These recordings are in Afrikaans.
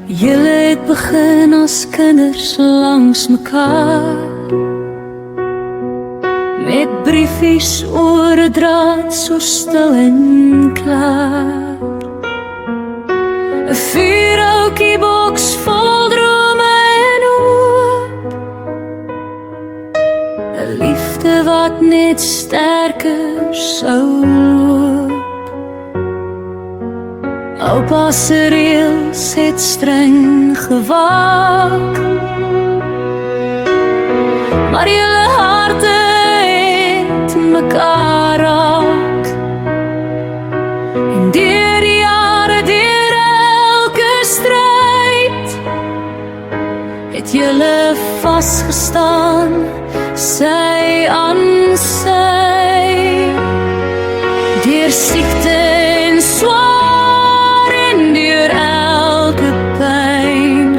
Julle het begin as kinders langs mekaar, met briefies oor 'n draad so stil en klaar. 'n Vuurhoutjie boks vol drome en hoop, 'n liefde wat net sterker sou loop. Oupa se reëls het streng gewaak, maar julle harte het mekaar raak. En deur die jare, deur elke stryd, het julle vasgestaan, sy aan sy. Deur siekte en swaar en deur elke pyn,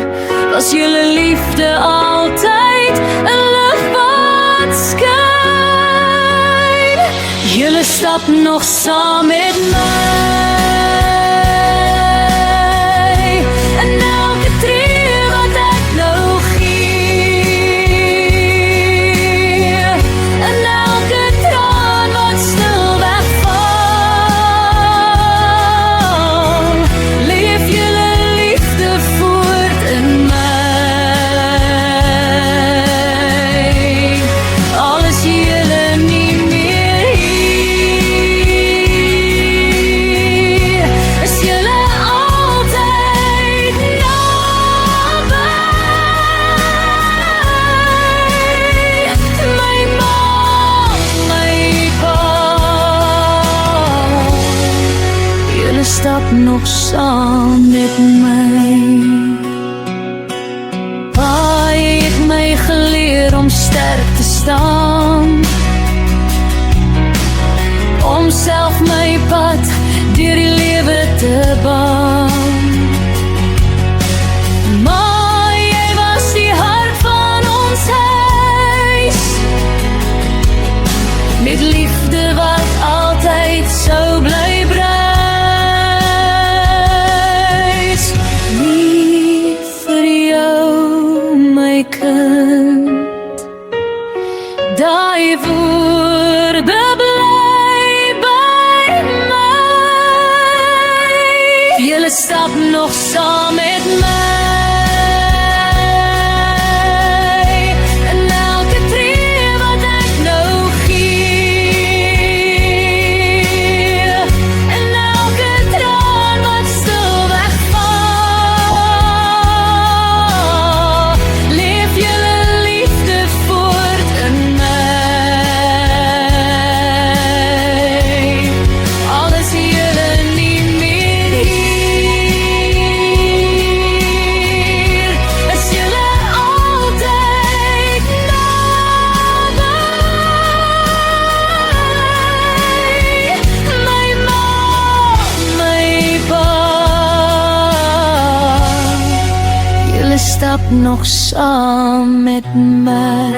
was julle liefde altyd 'n lig wat skyn. Julle stap nog saam met my, en elke tree wat ek nou gee, en elke traan wat stil wegval, leef julle liefde voort in my. Al is julle nie meer hier, is julle altyd naby. My ma, my pa, julle stap nog saam met my. Pa het my geleer om sterk te staan, om self my pad deur die lewe te baan. Maar jy was die hart van ons huis, met liefde wat altyd sou bly bruis. Lief vir jou, my kind, daai woorde bly by my. Julle stap nog saam met my, en elke tree wat ek nou gee, en elke traan wat stil wegval, leef julle liefde voort in my. Al is julle nie meer hier, is julle altyd naby. My ma, my pa, julle stap nog saam met my.